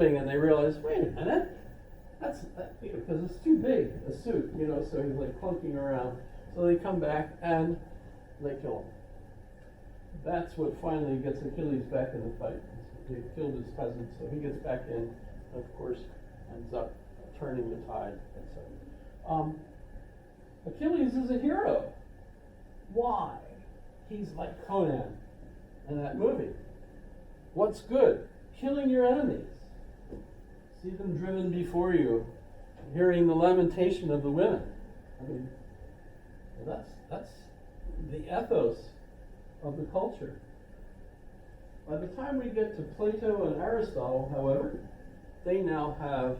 and they realize, wait a minute, because it's too big a suit, so he's like clunking around. So they come back and they kill him. That's what finally gets Achilles back in the fight. They killed his cousin, so he gets back in, and of course ends up turning the tide, etc. Achilles is a hero. Why? He's like Conan in that movie. What's good? Killing your enemies. See them driven before you, hearing the lamentation of the women. I mean, that's the ethos of the culture. By the time we get to Plato and Aristotle, however, they now have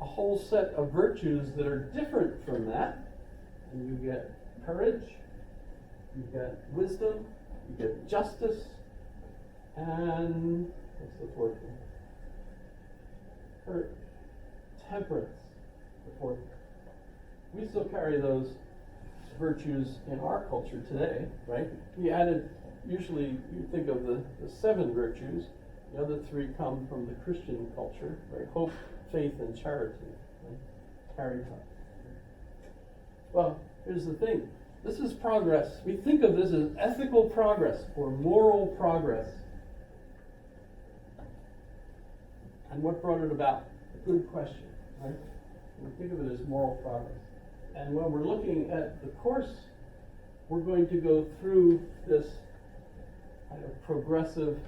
a whole set of virtues that are different from that. And you get courage, you get wisdom, you get justice, and what's the fourth one? Courage, temperance, the fourth one. We still carry those virtues in our culture today, right? We added, usually you think of the 7 virtues, the other 3 come from the Christian culture, right? Hope, faith, and charity, right? Caritas. Well, here's the thing. This is progress. We think of this as ethical progress or moral progress. And what brought it about? A good question, right? We think of it as moral progress. And when we're looking at the course, we're going to go through this kind of progressive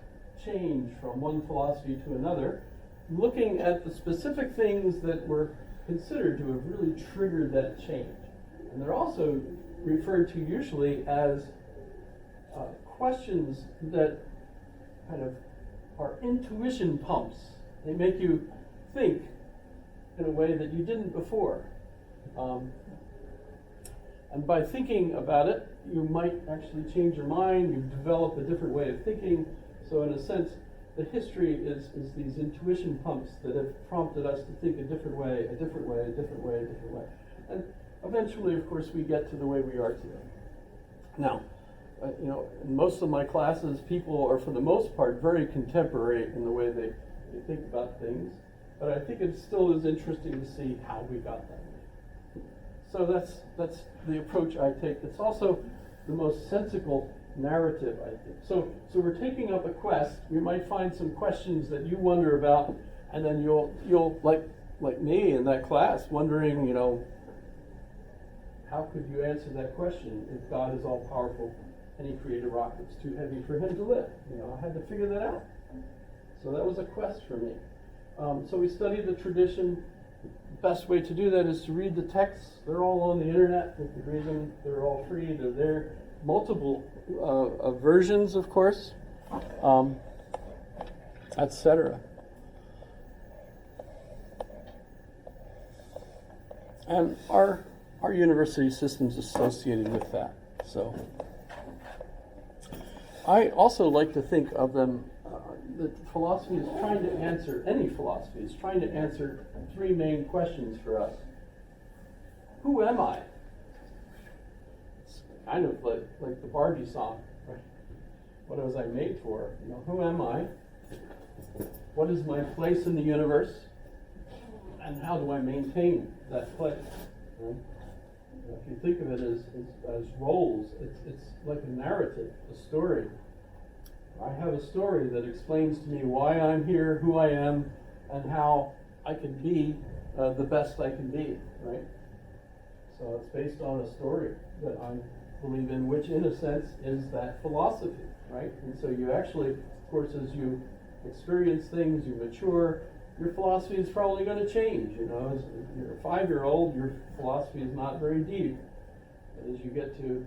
change from one philosophy to another, looking at the specific things that were considered to have really triggered that change. And they're also referred to usually as questions that kind of are intuition pumps. They make you think in a way that you didn't before. And by thinking about it, you might actually change your mind, you develop a different way of thinking. So in a sense, the history is these intuition pumps that have prompted us to think a different way, a different way, a different way, a different way. And eventually, of course, we get to the way we are today. Now, in most of my classes, people are, for the most part, very contemporary in the way they think about things. But I think it still is interesting to see how we got that way. So that's the approach I take. It's also the most sensical narrative, I think. So we're taking up a quest. We might find some questions that you wonder about, and then you'll like me in that class, wondering, how could you answer that question if God is all powerful and He created a rock that's too heavy for Him to lift? I had to figure that out. So that was a quest for me. So we studied the tradition. The best way to do that is to read the texts. They're all on the internet. You can read them. They're all free. They're there. Multiple versions, of course, etc. And our university system's associated with that. So I also like to think of them, that philosophy is trying to answer, any philosophy is trying to answer 3 main questions for us. Who am I? It's kind of like the Barbie song, right? What was I made for? Who am I? What is my place in the universe? And how do I maintain that place? Right? If you think of it as roles, it's like a narrative, a story. I have a story that explains to me why I'm here, who I am, and how I can be the best I can be, right? So it's based on a story that I believe in, which in a sense is that philosophy, right? And so you actually, of course, as you experience things, you mature, your philosophy is probably going to change. As you're a 5-year-old, your philosophy is not very deep. But as you get to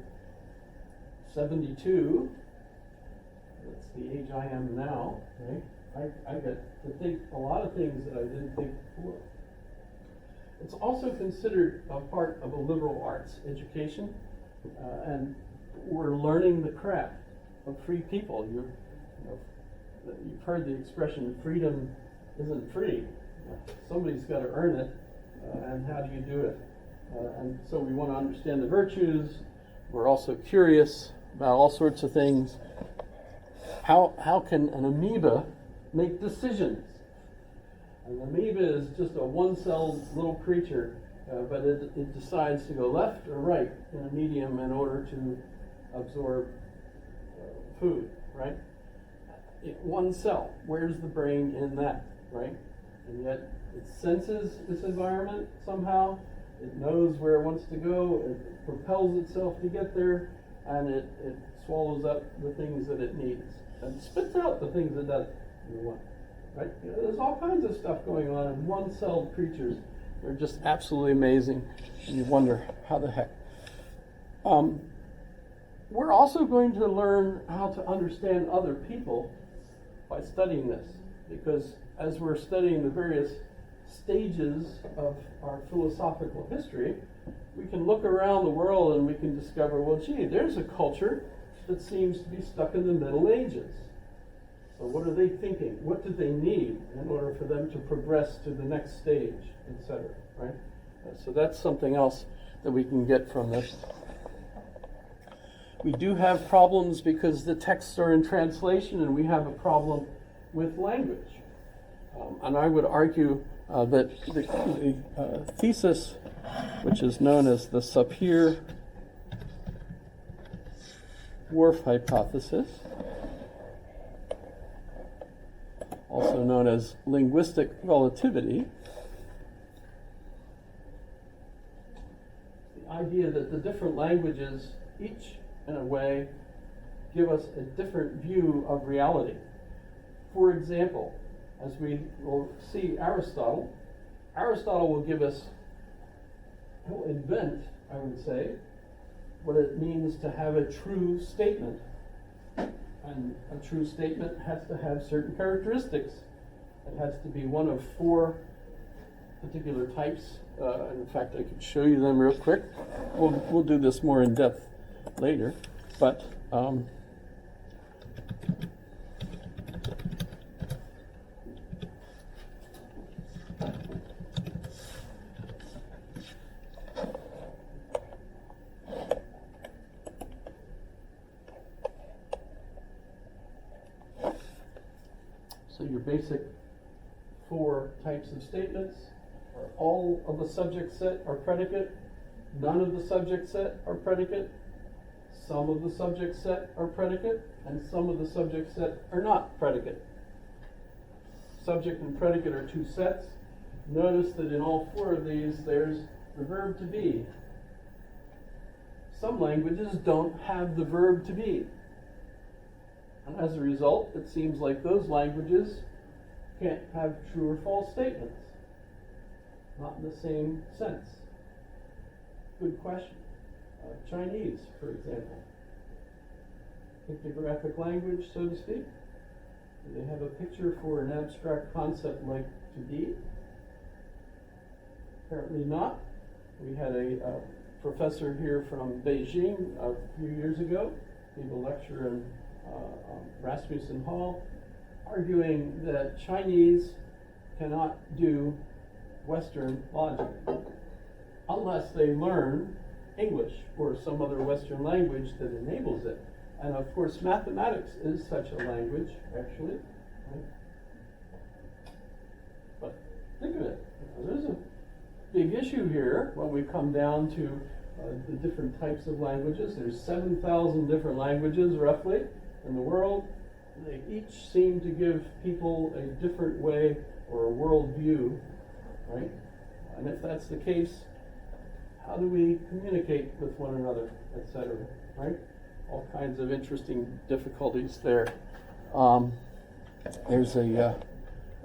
72, that's the age I am now, right? I get to think a lot of things that I didn't think before. It's also considered a part of a liberal arts education, and we're learning the craft of free people. You've heard the expression, freedom isn't free. Somebody's got to earn it, and how do you do it? And so we want to understand the virtues. We're also curious about all sorts of things. How can an amoeba make decisions? An amoeba is just a one-celled little creature, but it decides to go left or right in a medium in order to absorb food, right? One cell, where's the brain in that, right? And yet it senses its environment somehow, it knows where it wants to go, it propels itself to get there, and it swallows up the things that it needs, and spits out the things it doesn't want, right? There's all kinds of stuff going on in one-celled creatures. They're just absolutely amazing, and you wonder, how the heck? We're also going to learn how to understand other people by studying this, because as we're studying the various stages of our philosophical history, we can look around the world and we can discover, well, gee, there's a culture that seems to be stuck in the Middle Ages. So what are they thinking? What do they need in order for them to progress to the next stage, etc., right? So that's something else that we can get from this. We do have problems because the texts are in translation, and we have a problem with language. And I would argue that the thesis, which is known as the Sapir-Whorf hypothesis, also known as linguistic relativity, the idea that the different languages, each in a way, give us a different view of reality. For example, as we will see Aristotle will give us, he'll invent, I would say, what it means to have a true statement. And a true statement has to have certain characteristics. It has to be one of 4 particular types. In fact, I could show you them real quick. We'll do this more in depth later, but so your basic 4 types of statements are all of the subject set are predicate, none of the subject set are predicate, some of the subject set are predicate, and some of the subject set are not predicate. Subject and predicate are 2 sets. Notice that in all 4 of these, there's the verb to be. Some languages don't have the verb to be. And as a result, it seems like those languages can't have true or false statements. Not in the same sense. Good question. Chinese, for example. Pictographic language, so to speak. Do they have a picture for an abstract concept like to be? Apparently not. We had a professor here from Beijing a few years ago, gave a lecture in Rasmussen Hall, arguing that Chinese cannot do Western logic unless they learn English or some other Western language that enables it. And of course, mathematics is such a language, actually. Right? But think of it. There's a big issue here when we come down to the different types of languages. There's 7,000 different languages, roughly, in the world. They each seem to give people a different way or a worldview, right? And if that's the case, how do we communicate with one another, etc., right? All kinds of interesting difficulties there. There's a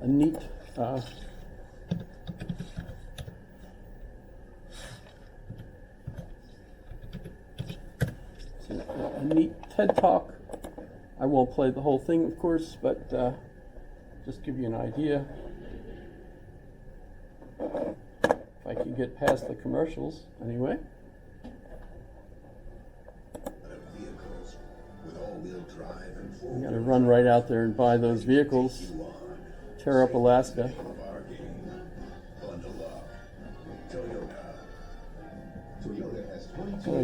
neat a neat TED Talk. I won't play the whole thing, of course, but just give you an idea. If I can get past the commercials, anyway. You got to run right out there and buy those vehicles, tear up Alaska.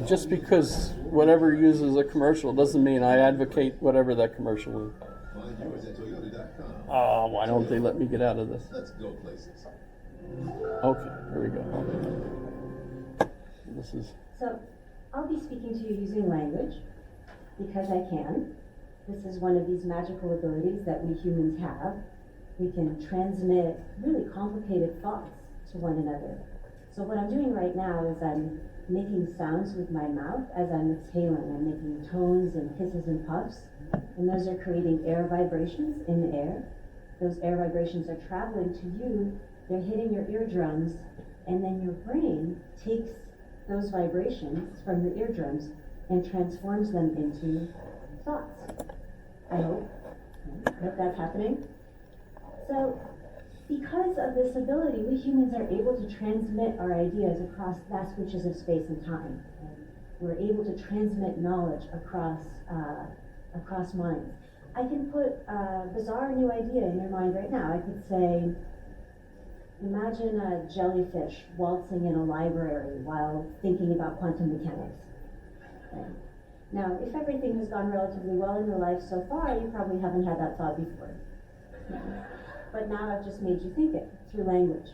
Just because whatever uses a commercial doesn't mean I advocate whatever that commercial is. Oh, why don't they let me get out of this? Let's go places. Okay, here we go. This is. So, I'll be speaking to you using language, because I can. This is one of these magical abilities that we humans have. We can transmit really complicated thoughts to one another. So what I'm doing right now is I'm making sounds with my mouth as I'm exhaling. I'm making tones and hisses and puffs, and those are creating air vibrations in the air. Those air vibrations are traveling to you, they're hitting your eardrums, and then your brain takes those vibrations from your eardrums and transforms them into thoughts. I hope that's happening. So, because of this ability, we humans are able to transmit our ideas across vast reaches of space and time. We're able to transmit knowledge across minds. I can put a bizarre new idea in your mind right now. I could say, imagine a jellyfish waltzing in a library while thinking about quantum mechanics. Okay. Now, if everything has gone relatively well in your life so far, you probably haven't had that thought before. But now I've just made you think it through language.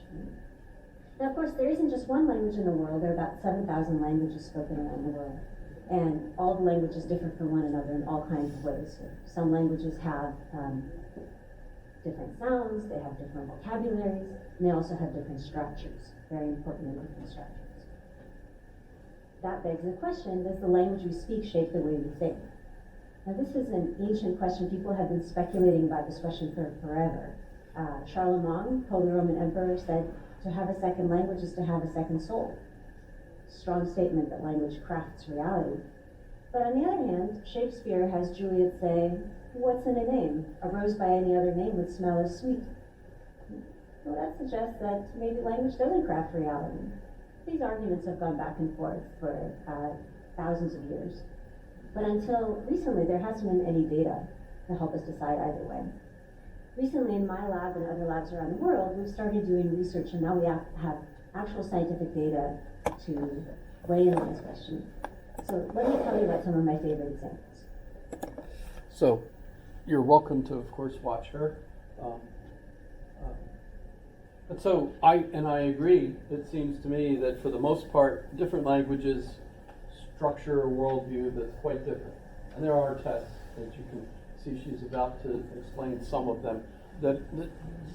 Now, of course, there isn't just one language in the world. There are about 7,000 languages spoken around the world. And all the languages differ from one another in all kinds of ways. Some languages have different sounds, they have different vocabularies, and they also have different structures, very important and different structures. That begs the question, does the language we speak shape the way we think? Now, this is an ancient question. People have been speculating about this question for forever. Charlemagne, Holy Roman Emperor, said to have a second language is to have a second soul. Strong statement that language crafts reality. But on the other hand, Shakespeare has Juliet say, "What's in a name? A rose by any other name would smell as sweet." Well, that suggests that maybe language doesn't craft reality. These arguments have gone back and forth for thousands of years. But until recently, there hasn't been any data to help us decide either way. Recently, in my lab and other labs around the world, we've started doing research, and now we have actual scientific data to weigh in on this question. So let me tell you about some of my favorite examples. So, you're welcome to, of course, watch her. But so, I agree, it seems to me that for the most part, different languages structure a worldview that's quite different. And there are tests that you can see she's about to explain some of them that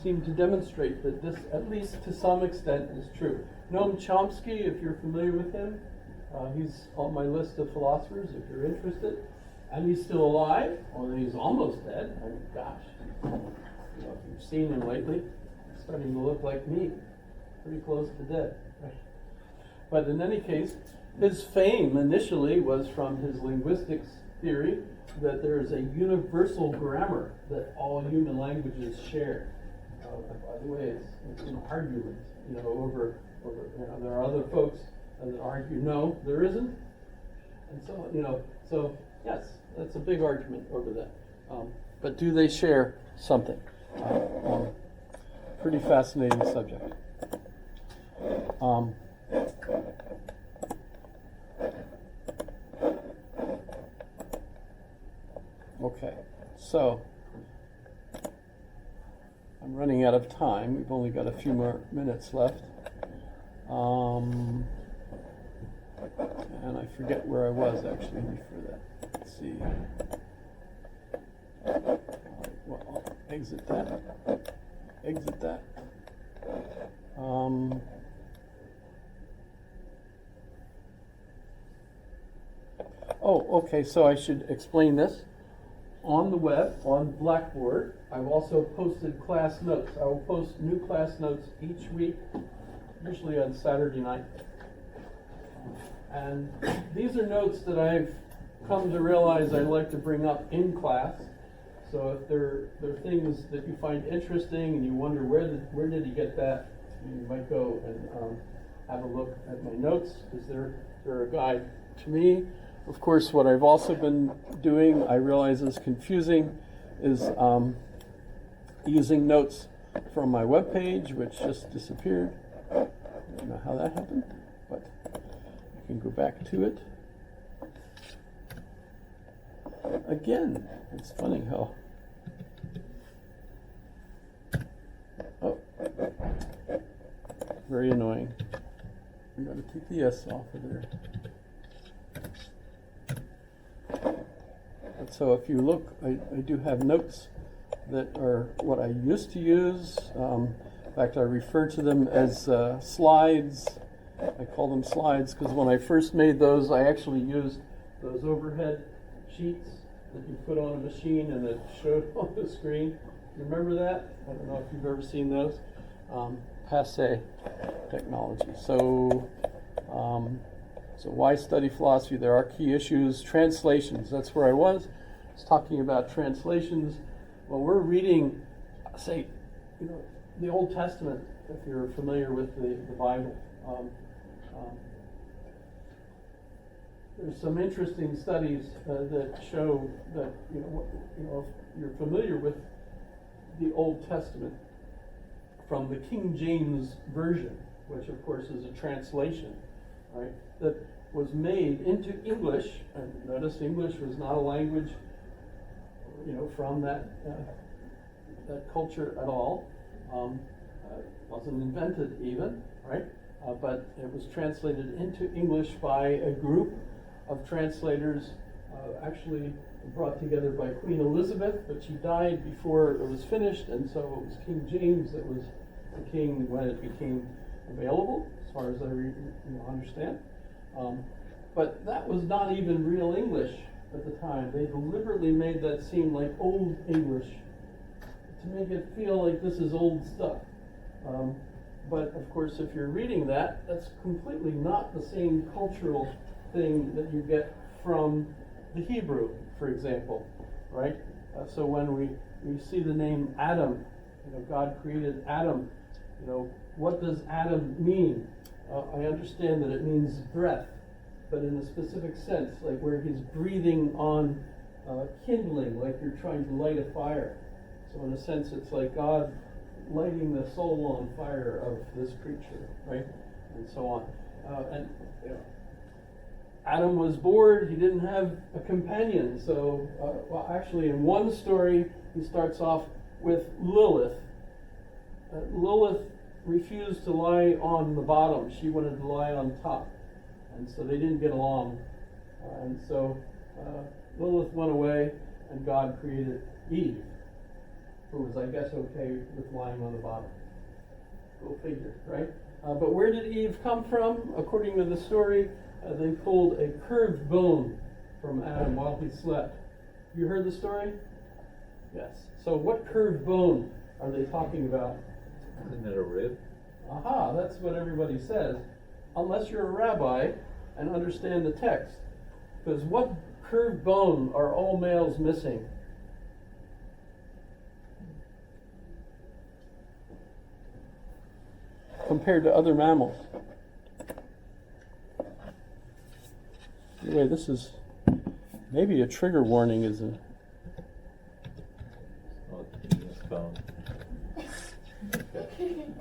seem to demonstrate that this, at least to some extent, is true. Noam Chomsky, if you're familiar with him, he's on my list of philosophers if you're interested. And he's still alive, or he's almost dead. I mean, gosh, if you've seen him lately, he's starting to look like me, pretty close to dead. Right? But in any case, his fame initially was from his linguistics theory that there is a universal grammar that all human languages share. By the way, it's an argument, over there are other folks that argue no, there isn't, and so yes, that's a big argument over that. But do they share something? Pretty fascinating subject. Okay, so I'm running out of time. We've only got a few more minutes left. And I forget where I was actually before that. Let's see. Well, I'll exit that. Exit that. Oh, okay, so I should explain this. On the web, on Blackboard, I've also posted class notes. I will post new class notes each week, usually on Saturday night. And these are notes that I've come to realize I like to bring up in class. So if there are things that you find interesting and you wonder where did he get that, you might go and have a look at my notes, because they're a guide to me. Of course, what I've also been doing, I realize is confusing, is using notes from my webpage, which just disappeared. I don't know how that happened, but you can go back to it. Again, it's funny how very annoying. I'm going to keep the S off of there. And so if you look, I do have notes that are what I used to use. In fact, I refer to them as slides. I call them slides because when I first made those, I actually used those overhead sheets that you put on a machine and it showed on the screen. You remember that? I don't know if you've ever seen those. Passe technology. So why study philosophy? There are key issues. Translations, that's where I was. I was talking about translations. Well, we're reading, say, the Old Testament, if you're familiar with the Bible. There's some interesting studies that show that, if you're familiar with the Old Testament from the King James Version, which of course is a translation, right, that was made into English, and notice English was not a language, from that culture at all. Wasn't invented even, right? But it was translated into English by a group of translators, actually brought together by Queen Elizabeth, but she died before it was finished, and so it was King James that was the king when it became available, as far as I understand. But that was not even real English at the time. They deliberately made that seem like old English to make it feel like this is old stuff. But of course, if you're reading that, that's completely not the same cultural thing that you get from the Hebrew, for example, right? So when we see the name Adam, God created Adam, what does Adam mean? I understand that it means breath, but in a specific sense, like where he's breathing on kindling, like you're trying to light a fire. So in a sense, it's like God lighting the soul on fire of this creature, right? And so on. Adam was bored. He didn't have a companion. So, actually, in one story, he starts off with Lilith. Lilith refused to lie on the bottom. She wanted to lie on top. And so they didn't get along. And so Lilith went away, and God created Eve, who was, I guess, okay with lying on the bottom. Go figure, right? But where did Eve come from? According to the story, they pulled a curved bone from Adam while he slept. You heard the story? Yes. So what curved bone are they talking about? Isn't it a rib? Aha, that's what everybody says. Unless you're a rabbi and understand the text. Because what curved bone are all males missing? Compared to other mammals. Anyway, this is maybe a trigger warning, isn't it? Oh, penis bone.